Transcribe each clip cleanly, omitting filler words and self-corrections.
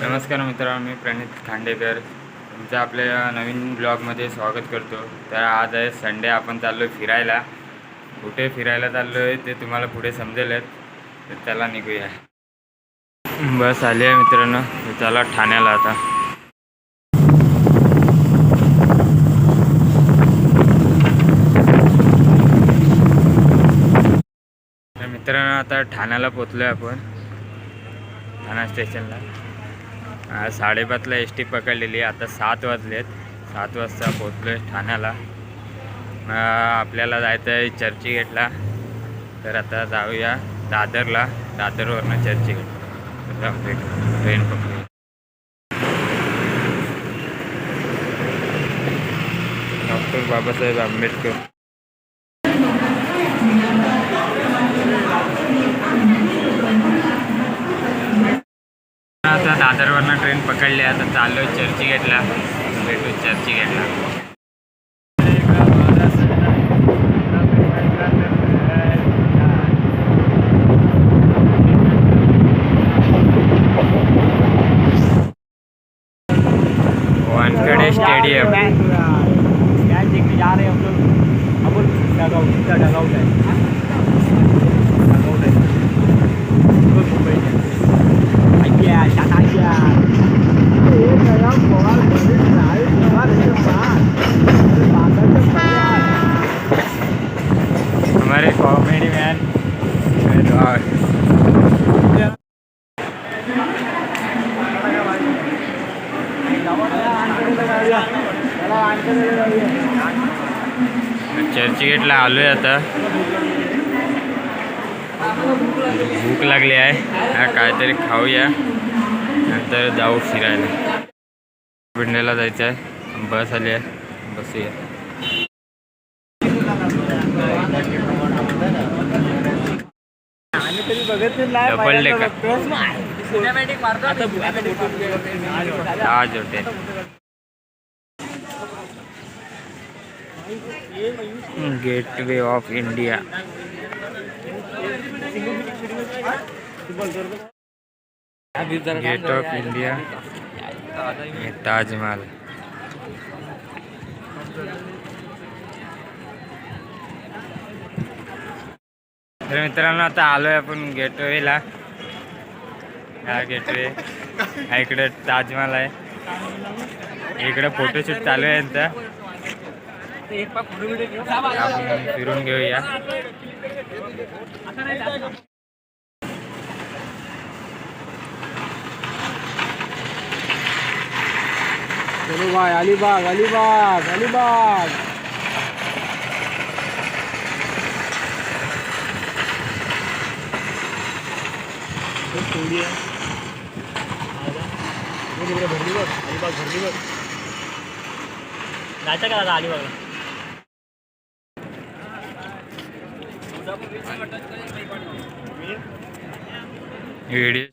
नमस्कार मित्रांनो, मी प्रणित खांडेकर तुमचं आपल्या नवीन ब्लॉगमध्ये स्वागत करतो. तर आज आहे संडे, आपण चाललो आहे फिरायला. कुठे फिरायला चाललो आहे ते तुम्हाला पुढे समजेलच. तर चला निघूया. बस आली आहे मित्रांनो, तर चला ठाण्याला आता. तर मित्रांनो, आता ठाण्याला पोचलो आहे आपण, ठाणा स्टेशनला. 5:30ला एस टी पकडलेली. आता 7 वाजलेत. 7 वाजता पोचलो आहे ठाण्याला. आपल्याला जायचं आहे चर्चगेटला. तर आता जाऊया दादरला. दादरवरनं चर्चगेट ट्रेन पकडू. डॉक्टर बाबासाहेब आंबेडकर. आता दादरवरनं ट्रेन पकडली. आता चाललो आहे चर्चगेटला. भेटू चर्चगेटला. वानखेडे स्टेडियम. जा रहे हम हमारे कॉमेडी मैन चर्चगेटला आलोय. आता भूक लागली आहे. काहीतरी खाऊया, नंतर जाऊ फिरायला. पिंड्याला जायचं आहे. बस आली आहे, बसूया. Double decker Taj hotel. Gateway of India. Gate of India, Taj Mahal. तर मित्रांनो, आता आलोय आपण गेटवेला. हा गेटवे. इकडे ताजमहल आहे. इकडे फोटोशूट चालू आहे यांचा. आपण फिरून घेऊया. चलो भाई, अलीबाग अलीबाग अलीबाग. भरली बघ, अलीबाग भरली बघ. जायचं का दादा अलीबागला? व्हिडिओ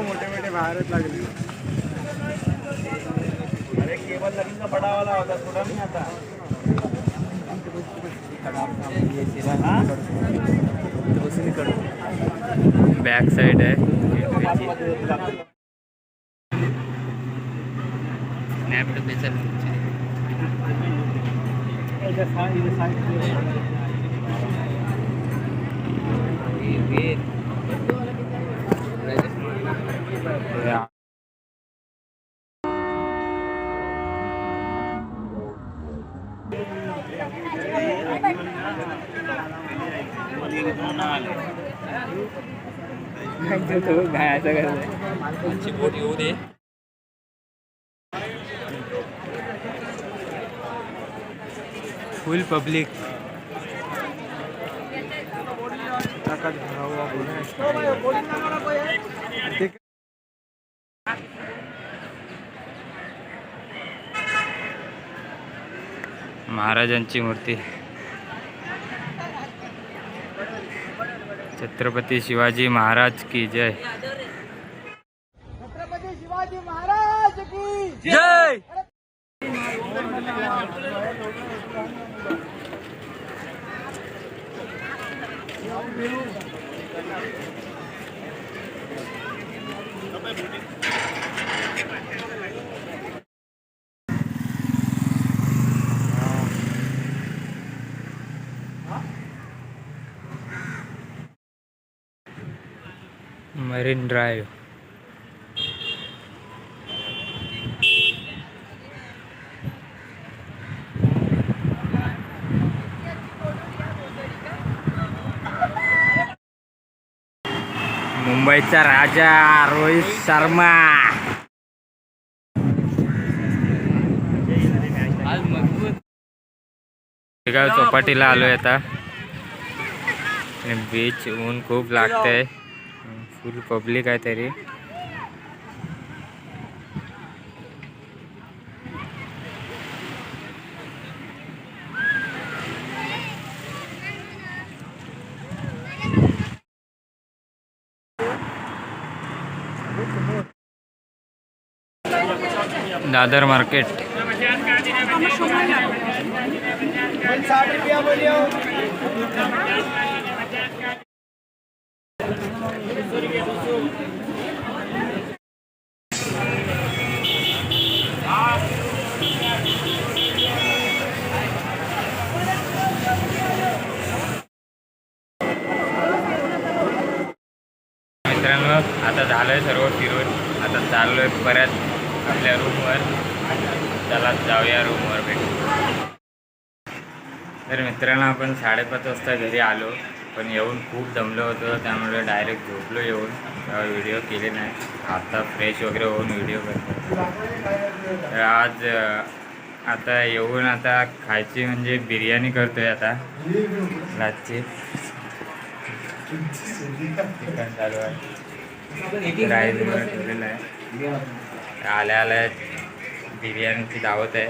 मोठे मोठे बाहेरच लागले. अरे केबल लगेच बडा वाला होता, थोडा नाही आता. बॅक साइड आहे. बोट येऊ दे. फुल पब्लिक. महाराजांची मूर्ती. छत्रपती शिवाजी महाराज की जय. छत्रपती शिवाजी महाराज की जय. Marine drive. मुंबईचा राजा रोहित शर्मा. चौपाटीला आलोय आता. बीच ऊन खूप लागतंय. फुल पब्लिक आहे तरी. दादर मार्केट. 60 रुपया बोलियो. मित्रांनो, आता झालंय सर्व फिरून. आता चाललोय परत आपल्या रूमवर. चला जाऊया रूमवर भेटू. तर मित्रांनो, आपण 5:30 वाजता घरी आलो. पण येऊन खूप दमलो होतो, त्यामुळे डायरेक्ट झोपलो येऊन. व्हिडिओ केले नाही. आता फ्रेश वगैरे होऊन व्हिडिओ करतो. तर आज आता येऊन आता खायची म्हणजे बिर्याणी करतोय आता रातची. चिकन चालू आहे. राईस वगैरे ठेवलेलं आहे. आल्या आल्या बिर्याणीची दावत आहे.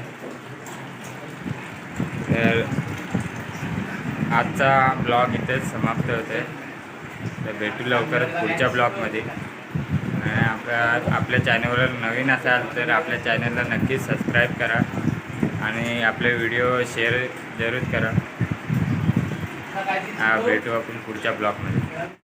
तर आजचा ब्लॉग इथेच समाप्त होते. तर भेटू लवकरच पुढच्या ब्लॉगमध्ये. आपल्या चॅनलवर नवीन असाल तर आपल्या चॅनलला नक्कीच सबस्क्राईब करा आणि आपले व्हिडिओ शेअर जरूर करा. भेटू आपण पुढच्या ब्लॉगमध्ये.